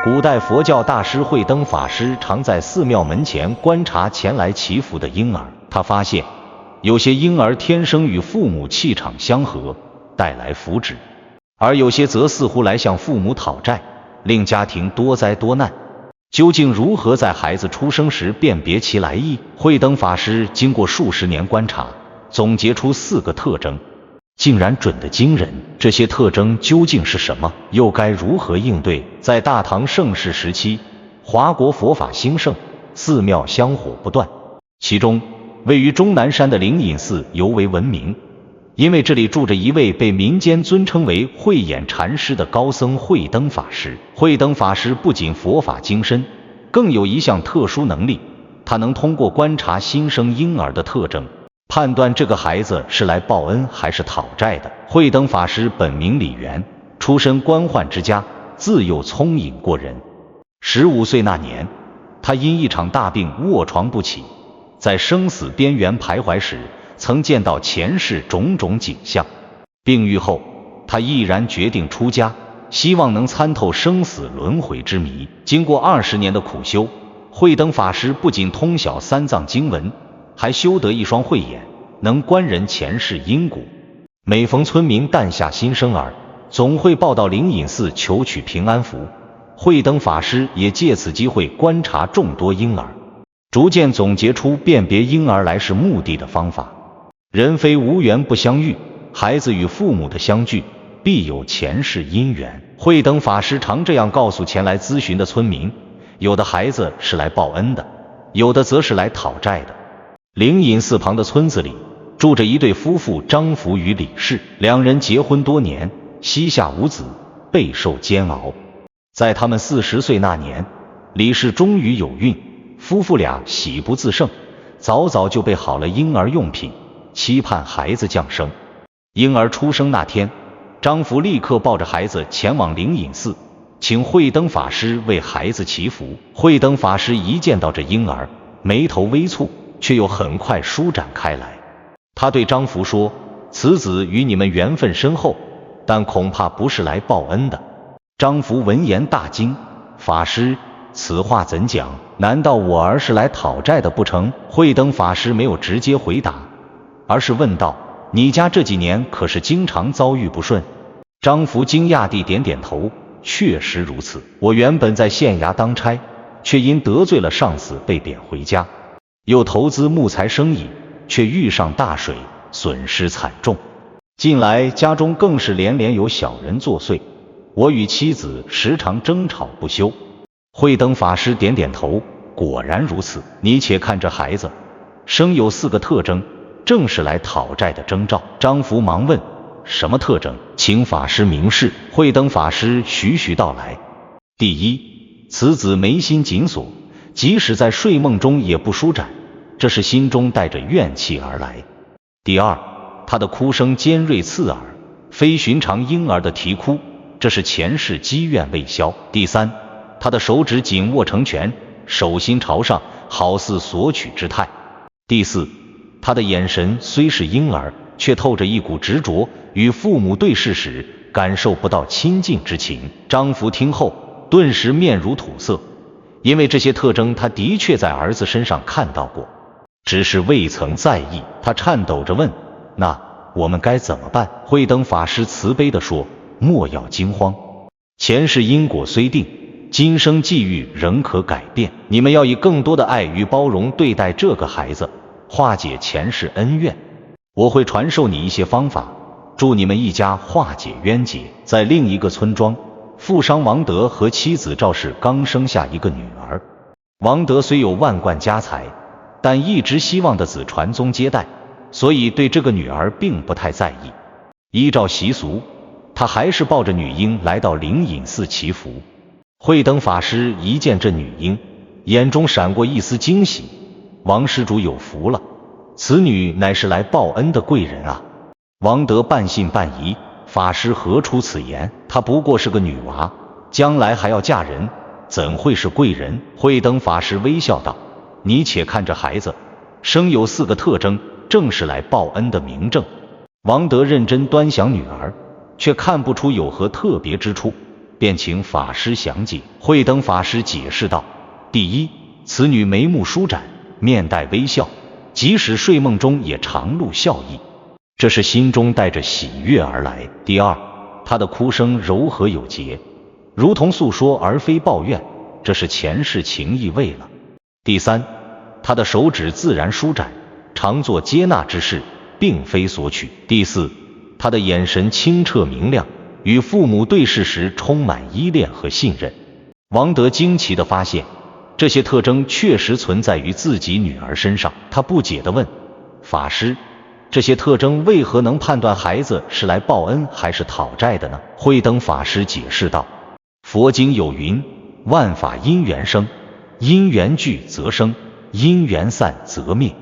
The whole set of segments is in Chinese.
古代佛教大师慧灯法师常在寺庙门前观察前来祈福的婴儿，他发现有些婴儿天生与父母气场相合，带来福祉，而有些则似乎来向父母讨债，令家庭多灾多难。究竟如何在孩子出生时辨别其来意？慧灯法师经过数十年观察，总结出4个特征，竟然准得惊人。这些特征究竟是什么？又该如何应对？在大唐盛世时期，华国佛法兴盛，寺庙香火不断，其中位于终南山的灵隐寺尤为闻名，因为这里住着一位被民间尊称为慧眼禅师的高僧慧灯法师。慧灯法师不仅佛法精深，更有一项特殊能力，他能通过观察新生婴儿的特征，判断这个孩子是来报恩还是讨债的。慧灯法师本名李元，出身官宦之家，自幼聪颖过人。15岁那年，他因一场大病卧床不起，在生死边缘徘徊时，曾见到前世种种景象。病愈后，他毅然决定出家，希望能参透生死轮回之谜。经过20年的苦修，慧灯法师不仅通晓3藏经文，还修得一双慧眼，能观人前世因果。每逢村民诞下新生儿，总会报到灵隐寺求取平安符。慧灯法师也借此机会观察众多婴儿，逐渐总结出辨别婴儿来世目的的方法。人非无缘不相遇，孩子与父母的相聚必有前世因缘。慧灯法师常这样告诉前来咨询的村民，有的孩子是来报恩的，有的则是来讨债的。灵隐寺旁的村子里住着一对夫妇，张福与李氏，两人结婚多年，膝下无子，备受煎熬。在他们40岁那年，李氏终于有孕，夫妇俩喜不自胜，早早就备好了婴儿用品，期盼孩子降生。婴儿出生那天，张福立刻抱着孩子前往灵隐寺，请慧灯法师为孩子祈福。慧灯法师一见到这婴儿，眉头微蹙，却又很快舒展开来。他对张福说：“此子与你们缘分深厚，但恐怕不是来报恩的。”张福闻言大惊：“法师，此话怎讲？难道我儿是来讨债的不成？”慧灯法师没有直接回答，而是问道：“你家这几年可是经常遭遇不顺？”张福惊讶地点点头：“确实如此，我原本在县衙当差，却因得罪了上司被贬回家，又投资木材生意，却遇上大水，损失惨重。近来家中更是连连有小人作祟，我与妻子时常争吵不休。”慧灯法师点点头：“果然如此，你且看这孩子，生有4个特征，正是来讨债的征兆。”张福忙问：“什么特征？请法师明示。”慧灯法师徐徐道来：“第一，此子眉心紧锁，即使在睡梦中也不舒展，这是心中带着怨气而来。第二，他的哭声尖锐刺耳，非寻常婴儿的啼哭，这是前世积怨未消。第三，他的手指紧握成拳，手心朝上，好似索取之态。第四，他的眼神虽是婴儿，却透着一股执着，与父母对视时感受不到亲近之情。”张福听后顿时面如土色，因为这些特征他的确在儿子身上看到过，只是未曾在意。他颤抖着问：“那我们该怎么办？”慧灯法师慈悲地说：“莫要惊慌，前世因果虽定，今生际遇仍可改变。你们要以更多的爱与包容对待这个孩子，化解前世恩怨。我会传授你一些方法，助你们一家化解冤结。”在另一个村庄，富商王德和妻子赵氏刚生下一个女儿。王德虽有万贯家财，但一直希望的子传宗接代，所以对这个女儿并不太在意。依照习俗，他还是抱着女婴来到灵隐寺祈福。慧灯法师一见这女婴，眼中闪过一丝惊喜：“王施主有福了，此女乃是来报恩的贵人啊！”王德半信半疑：“法师何出此言？她不过是个女娃，将来还要嫁人，怎会是贵人？”慧灯法师微笑道：“你且看这孩子，生有4个特征，正是来报恩的明证。”王德认真端详女儿，却看不出有何特别之处，便请法师详解。慧灯法师解释道：第一，此女眉目舒展，面带微笑，即使睡梦中也常露笑意，这是心中带着喜悦而来。第二，她的哭声柔和有节，如同诉说而非抱怨，这是前世情意未了。第三，她的手指自然舒展，常做接纳之事，并非索取。第四，她的眼神清澈明亮，与父母对视时充满依恋和信任。王德惊奇地发现，这些特征确实存在于自己女儿身上。他不解地问：法师，这些特征为何能判断孩子是来报恩还是讨债的呢？慧灯法师解释道：佛经有云，万法因缘生，因缘聚则生，因缘散则灭。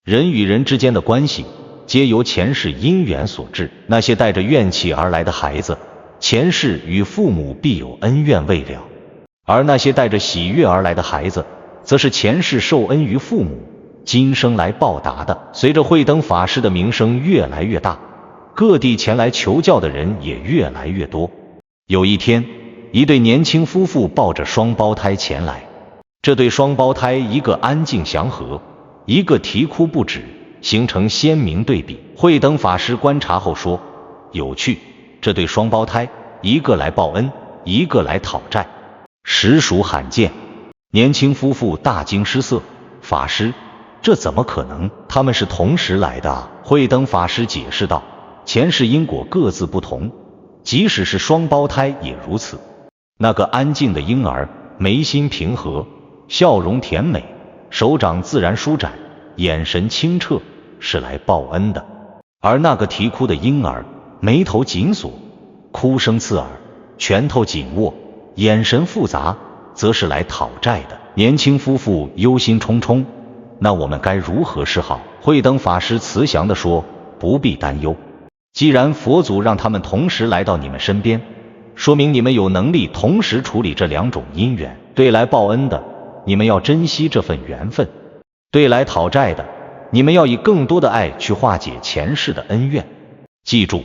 人与人之间的关系皆由前世因缘所致，那些带着怨气而来的孩子，前世与父母必有恩怨未了，而那些带着喜悦而来的孩子，则是前世受恩于父母，今生来报答的。随着慧灯法师的名声越来越大，各地前来求教的人也越来越多。有一天，一对年轻夫妇抱着双胞胎前来，这对双胞胎一个安静祥和，一个啼哭不止，形成鲜明对比。慧灯法师观察后说：有趣，这对双胞胎，一个来报恩，一个来讨债，实属罕见。年轻夫妇大惊失色：法师，这怎么可能？他们是同时来的啊！慧灯法师解释道：前世因果各自不同，即使是双胞胎也如此。那个安静的婴儿，眉心平和，笑容甜美，手掌自然舒展，眼神清澈，是来报恩的。而那个啼哭的婴儿，眉头紧锁，哭声刺耳，拳头紧握，眼神复杂，则是来讨债的。年轻夫妇忧心忡忡，那我们该如何是好？慧灯法师慈祥地说：不必担忧，既然佛祖让他们同时来到你们身边，说明你们有能力同时处理这两种因缘。对来报恩的，你们要珍惜这份缘分；对来讨债的，你们要以更多的爱去化解前世的恩怨。记住，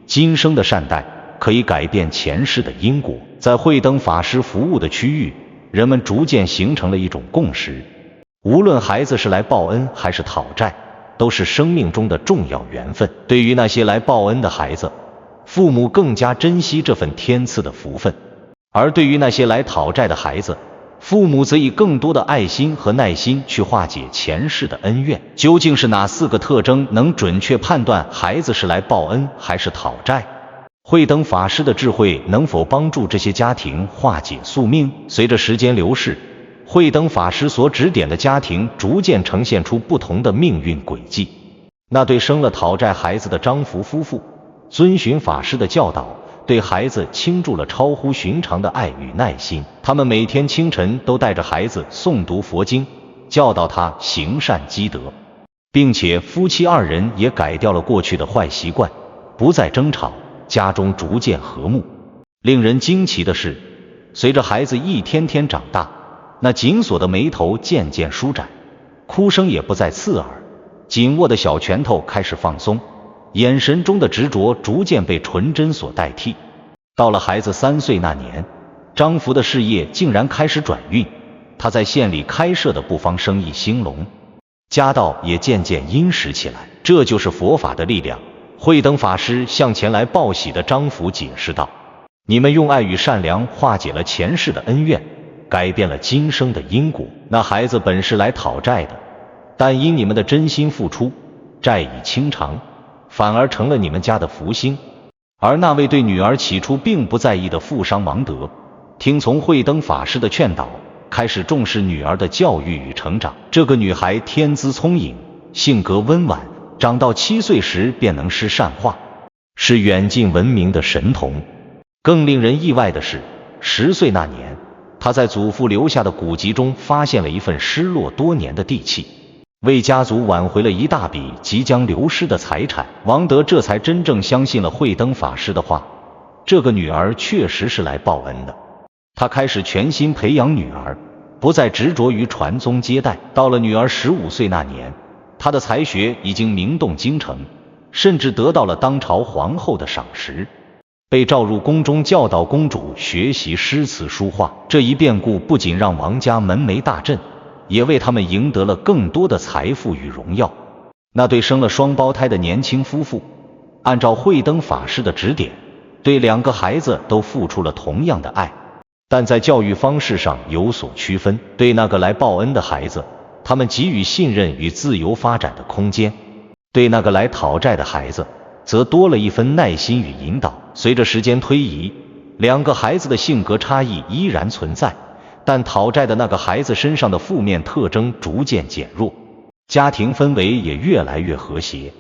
今生的善待可以改变前世的因果。在慧灯法师服务的区域，人们逐渐形成了一种共识：无论孩子是来报恩还是讨债，都是生命中的重要缘分。对于那些来报恩的孩子，父母更加珍惜这份天赐的福分；而对于那些来讨债的孩子，父母则以更多的爱心和耐心去化解前世的恩怨。究竟是哪4个特征能准确判断孩子是来报恩还是讨债？慧灯法师的智慧能否帮助这些家庭化解宿命？随着时间流逝，慧灯法师所指点的家庭逐渐呈现出不同的命运轨迹。那对生了讨债孩子的张福夫妇，遵循法师的教导，对孩子倾注了超乎寻常的爱与耐心。他们每天清晨都带着孩子诵读佛经，教导他行善积德，并且夫妻2人也改掉了过去的坏习惯，不再争吵，家中逐渐和睦。令人惊奇的是，随着孩子一天天长大，那紧锁的眉头渐渐舒展，哭声也不再刺耳，紧握的小拳头开始放松，眼神中的执着逐渐被纯真所代替。到了孩子3岁那年，张福的事业竟然开始转运，他在县里开设的布坊生意兴隆，家道也渐渐殷实起来。这就是佛法的力量。慧灯法师向前来报喜的张福解释道：你们用爱与善良化解了前世的恩怨，改变了今生的因果。那孩子本是来讨债的，但因你们的真心付出，债已清偿，反而成了你们家的福星。而那位对女儿起初并不在意的富商王德，听从慧灯法师的劝导，开始重视女儿的教育与成长。这个女孩天资聪颖，性格温婉，长到7岁时便能诗善画，是远近闻名的神童。更令人意外的是，10岁那年，她在祖父留下的古籍中发现了一份失落多年的地契，为家族挽回了一大笔即将流失的财产。王德这才真正相信了慧灯法师的话，这个女儿确实是来报恩的。他开始全心培养女儿，不再执着于传宗接代。到了女儿15岁那年，她的才学已经名动京城，甚至得到了当朝皇后的赏识。被召入宫中教导公主学习诗词书画。这一变故不仅让王家门楣大振，也为他们赢得了更多的财富与荣耀。那对生了双胞胎的年轻夫妇，按照慧灯法师的指点，对2个孩子都付出了同样的爱，但在教育方式上有所区分。对那个来报恩的孩子，他们给予信任与自由发展的空间；对那个来讨债的孩子，则多了一分耐心与引导。随着时间推移，2个孩子的性格差异依然存在，但讨债的那个孩子身上的负面特征逐渐减弱，家庭氛围也越来越和谐。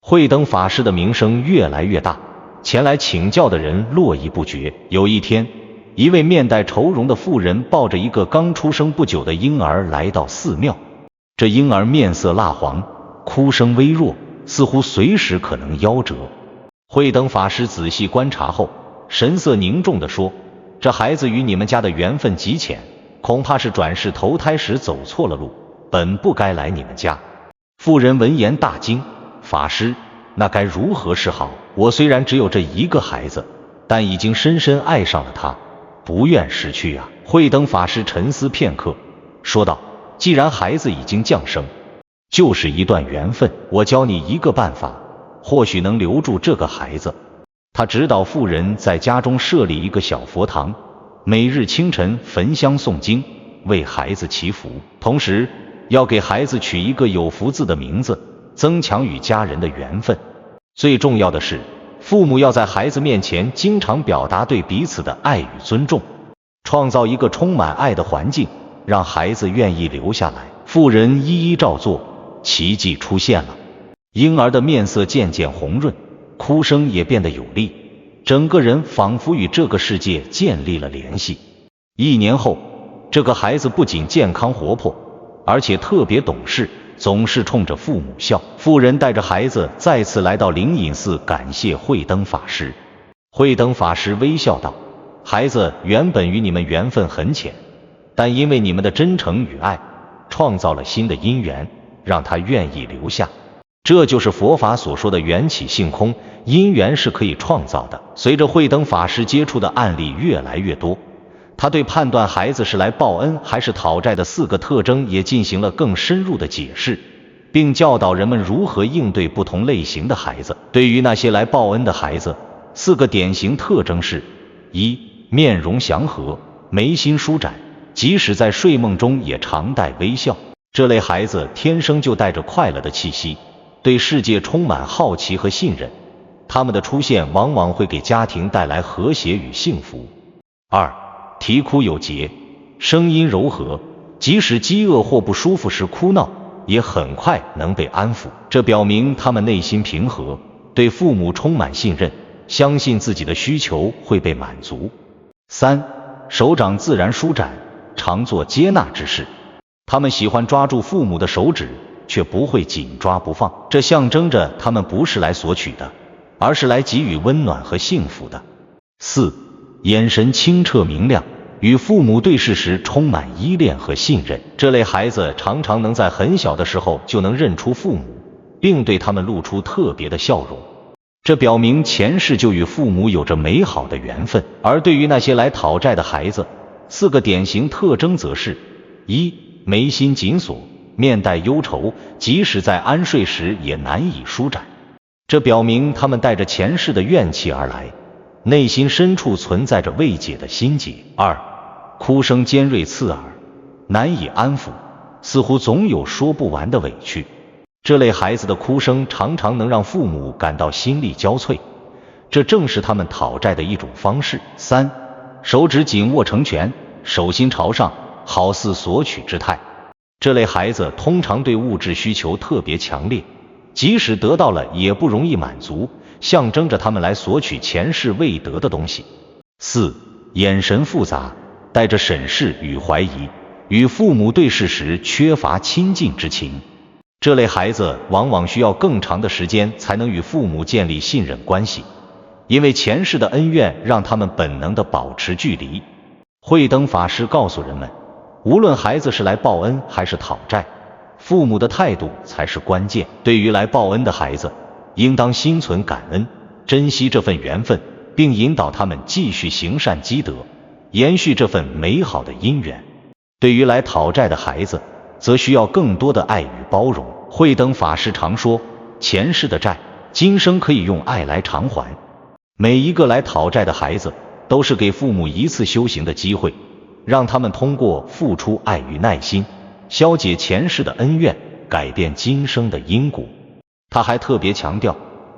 慧灯法师的名声越来越大，前来请教的人络绎不绝。有一天，一位面带愁容的妇人抱着一个刚出生不久的婴儿来到寺庙。这婴儿面色蜡黄，哭声微弱，似乎随时可能夭折。慧灯法师仔细观察后，神色凝重地说：“这孩子与你们家的缘分极浅，恐怕是转世投胎时走错了路，本不该来你们家。”妇人闻言大惊：“法师，那该如何是好？我虽然只有这1个孩子，但已经深深爱上了他，不愿失去啊。”慧灯法师沉思片刻，说道：“既然孩子已经降生，就是一段缘分，我教你一个办法，或许能留住这个孩子。”他指导妇人在家中设立一个小佛堂，每日清晨焚香诵经，为孩子祈福，同时要给孩子取一个有福字的名字，增强与家人的缘分。最重要的是，父母要在孩子面前经常表达对彼此的爱与尊重，创造一个充满爱的环境，让孩子愿意留下来。妇人一一照做，奇迹出现了。婴儿的面色渐渐红润，哭声也变得有力，整个人仿佛与这个世界建立了联系。1年后，这个孩子不仅健康活泼，而且特别懂事，总是冲着父母笑。妇人带着孩子再次来到灵隐寺，感谢慧灯法师。慧灯法师微笑道：“孩子原本与你们缘分很浅，但因为你们的真诚与爱，创造了新的因缘，让他愿意留下。这就是佛法所说的缘起性空，因缘是可以创造的。”随着慧灯法师接触的案例越来越多，他对判断孩子是来报恩还是讨债的4个特征也进行了更深入的解释，并教导人们如何应对不同类型的孩子。对于那些来报恩的孩子，4个典型特征是： 1. 面容祥和，眉心舒展，即使在睡梦中也常带微笑。这类孩子天生就带着快乐的气息，对世界充满好奇和信任，他们的出现往往会给家庭带来和谐与幸福。2. 啼哭有节，声音柔和，即使饥饿或不舒服时哭闹，也很快能被安抚，这表明他们内心平和，对父母充满信任，相信自己的需求会被满足。3. 手掌自然舒展，常做接纳之事，他们喜欢抓住父母的手指，却不会紧抓不放，这象征着他们不是来索取的，而是来给予温暖和幸福的。4. 眼神清澈明亮，与父母对视时充满依恋和信任，这类孩子常常能在很小的时候就能认出父母，并对他们露出特别的笑容，这表明前世就与父母有着美好的缘分。而对于那些来讨债的孩子，4个典型特征则是： 1. 眉心紧锁，面带忧愁，即使在安睡时也难以舒展，这表明他们带着前世的怨气而来，内心深处存在着未解的心结。 2. 哭声尖锐刺耳，难以安抚，似乎总有说不完的委屈，这类孩子的哭声常常能让父母感到心力交瘁，这正是他们讨债的一种方式。 3. 手指紧握成拳，手心朝上，好似索取之态，这类孩子通常对物质需求特别强烈，即使得到了也不容易满足，象征着他们来索取前世未得的东西。 4. 眼神复杂，带着审视与怀疑，与父母对视时缺乏亲近之情，这类孩子往往需要更长的时间才能与父母建立信任关系，因为前世的恩怨让他们本能地保持距离。慧灯法师告诉人们，无论孩子是来报恩还是讨债，父母的态度才是关键。对于来报恩的孩子，应当心存感恩，珍惜这份缘分，并引导他们继续行善积德，延续这份美好的因缘。对于来讨债的孩子，则需要更多的爱与包容。慧灯法师常说，前世的债，今生可以用爱来偿还。每一个来讨债的孩子，都是给父母一次修行的机会，让他们通过付出爱与耐心，消解前世的恩怨，改变今生的因果。他还特别强调，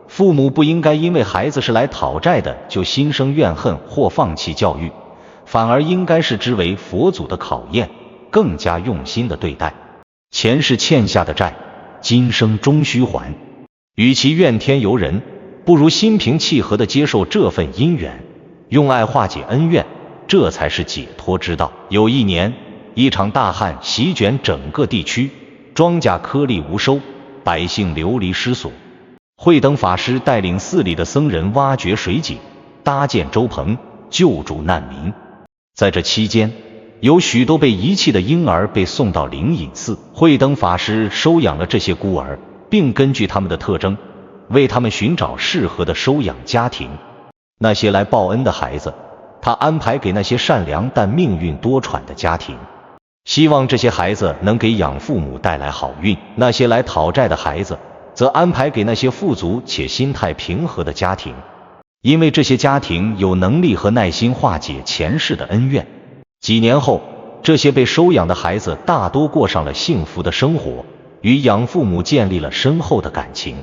父母不应该因为孩子是来讨债的就心生怨恨或放弃教育，反而应该视之为佛祖的考验，更加用心的对待。前世欠下的债，今生终须还。与其怨天尤人，不如心平气和地接受这份因缘，用爱化解恩怨，这才是解脱之道。有一年，一场大旱席卷整个地区，庄稼颗粒无收，百姓流离失所。慧灯法师带领寺里的僧人挖掘水井，搭建粥棚，救助难民。在这期间，有许多被遗弃的婴儿被送到灵隐寺，慧灯法师收养了这些孤儿，并根据他们的特征，为他们寻找适合的收养家庭。那些来报恩的孩子，他安排给那些善良但命运多舛的家庭，希望这些孩子能给养父母带来好运。那些来讨债的孩子，则安排给那些富足且心态平和的家庭，因为这些家庭有能力和耐心化解前世的恩怨。几年后，这些被收养的孩子大多过上了幸福的生活，与养父母建立了深厚的感情。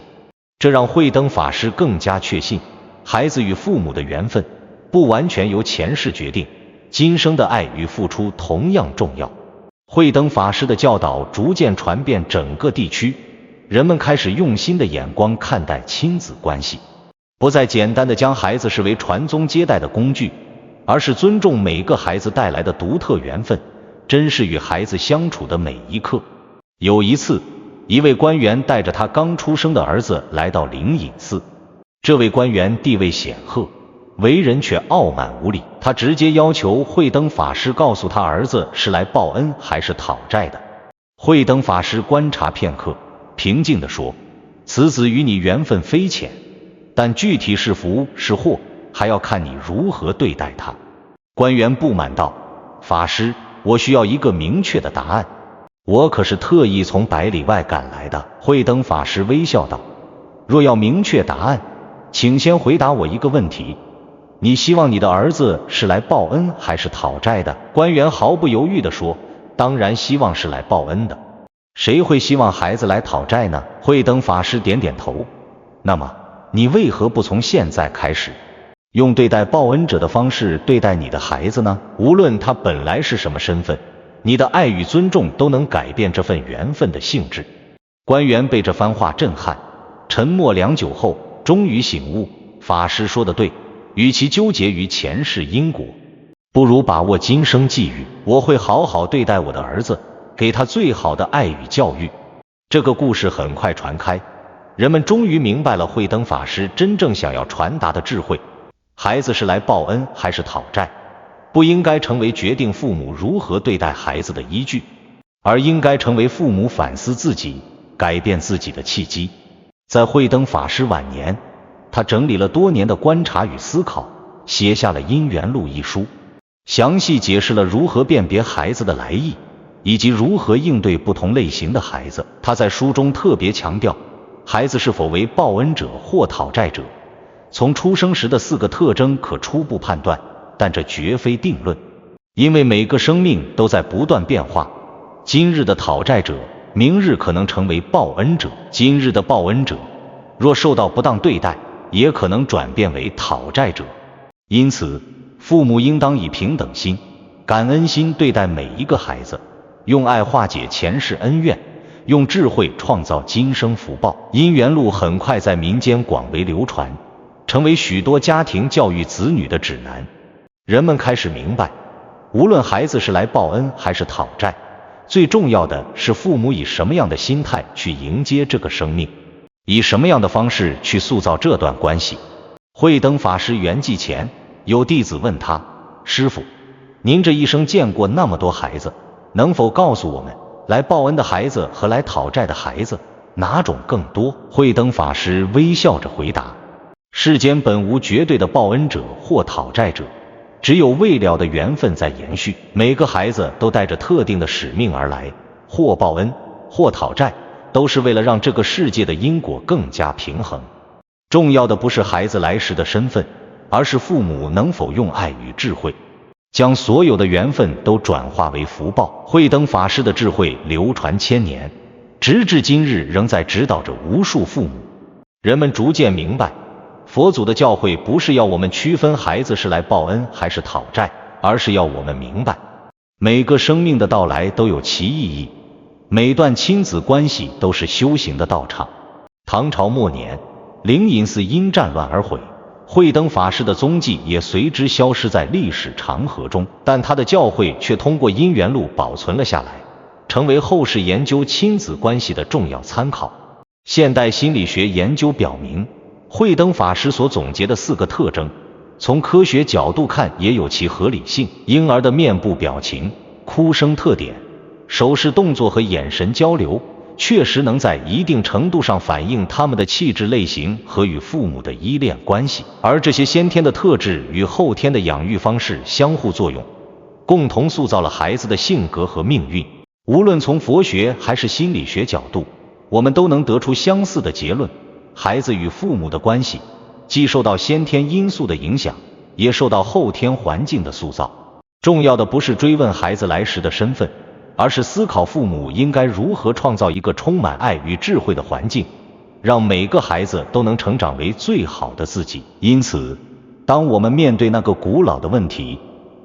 这让慧灯法师更加确信，孩子与父母的缘分不完全由前世决定，今生的爱与付出同样重要。慧灯法师的教导逐渐传遍整个地区，人们开始用心的眼光看待亲子关系，不再简单的将孩子视为传宗接代的工具，而是尊重每个孩子带来的独特缘分，珍视与孩子相处的每一刻。有一次，一位官员带着他刚出生的儿子来到灵隐寺。这位官员地位显赫，为人却傲慢无礼，他直接要求慧灯法师告诉他儿子是来报恩还是讨债的。慧灯法师观察片刻，平静地说，此子与你缘分非浅，但具体是福是祸，还要看你如何对待他。官员不满道，法师，我需要一个明确的答案，我可是特意从百里外赶来的。慧灯法师微笑道，若要明确答案，请先回答我一个问题，你希望你的儿子是来报恩还是讨债的？官员毫不犹豫地说，当然希望是来报恩的，谁会希望孩子来讨债呢？慧灯法师点点头，那么你为何不从现在开始，用对待报恩者的方式对待你的孩子呢？无论他本来是什么身份，你的爱与尊重都能改变这份缘分的性质。官员被这番话震撼，沉默良久后，终于醒悟，法师说得对，与其纠结于前世因果，不如把握今生际遇。我会好好对待我的儿子，给他最好的爱与教育。这个故事很快传开，人们终于明白了慧灯法师真正想要传达的智慧。孩子是来报恩还是讨债，不应该成为决定父母如何对待孩子的依据，而应该成为父母反思自己、改变自己的契机。在慧灯法师晚年，他整理了多年的观察与思考，写下了《因缘录》一书，详细解释了如何辨别孩子的来意，以及如何应对不同类型的孩子。他在书中特别强调，孩子是否为报恩者或讨债者，从出生时的4个特征可初步判断，但这绝非定论，因为每个生命都在不断变化。今日的讨债者，明日可能成为报恩者；今日的报恩者，若受到不当对待，也可能转变为讨债者。因此，父母应当以平等心、感恩心对待每一个孩子，用爱化解前世恩怨，用智慧创造今生福报。因缘录很快在民间广为流传，成为许多家庭教育子女的指南。人们开始明白，无论孩子是来报恩还是讨债，最重要的是父母以什么样的心态去迎接这个生命，以什么样的方式去塑造这段关系。慧灯法师圆寂前，有弟子问他，师父，您这一生见过那么多孩子，能否告诉我们，来报恩的孩子和来讨债的孩子，哪种更多？慧灯法师微笑着回答，世间本无绝对的报恩者或讨债者，只有未了的缘分在延续。每个孩子都带着特定的使命而来，或报恩，或讨债，都是为了让这个世界的因果更加平衡。重要的不是孩子来时的身份，而是父母能否用爱与智慧，将所有的缘分都转化为福报。慧灯法师的智慧流传千年，直至今日仍在指导着无数父母。人们逐渐明白，佛祖的教诲不是要我们区分孩子是来报恩还是讨债，而是要我们明白，每个生命的到来都有其意义，每段亲子关系都是修行的道场。唐朝末年，灵隐寺因战乱而毁，慧灯法师的踪迹也随之消失在历史长河中，但他的教诲却通过因缘录保存了下来，成为后世研究亲子关系的重要参考。现代心理学研究表明，慧灯法师所总结的4个特征，从科学角度看也有其合理性。婴儿的面部表情、哭声特点、手势动作和眼神交流，确实能在一定程度上反映他们的气质类型和与父母的依恋关系，而这些先天的特质与后天的养育方式相互作用，共同塑造了孩子的性格和命运。无论从佛学还是心理学角度，我们都能得出相似的结论：孩子与父母的关系既受到先天因素的影响，也受到后天环境的塑造。重要的不是追问孩子来时的身份，而是思考父母应该如何创造一个充满爱与智慧的环境，让每个孩子都能成长为最好的自己。因此，当我们面对那个古老的问题，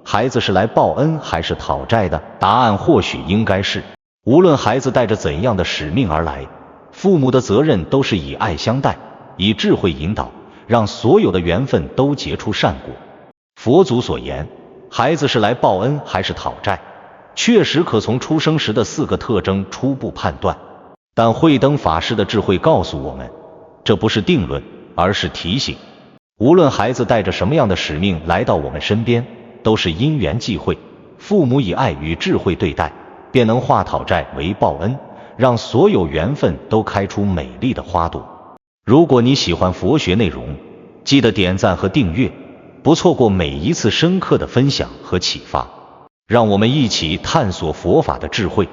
孩子是来报恩还是讨债的？答案或许应该是，无论孩子带着怎样的使命而来，父母的责任都是以爱相待，以智慧引导，让所有的缘分都结出善果。佛祖所言，孩子是来报恩还是讨债，确实可从出生时的4个特征初步判断，但慧灯法师的智慧告诉我们，这不是定论，而是提醒。无论孩子带着什么样的使命来到我们身边，都是因缘际会，父母以爱与智慧对待，便能化讨债为报恩，让所有缘分都开出美丽的花朵。如果你喜欢佛学内容，记得点赞和订阅，不错过每一次深刻的分享和启发。让我们一起探索佛法的智慧。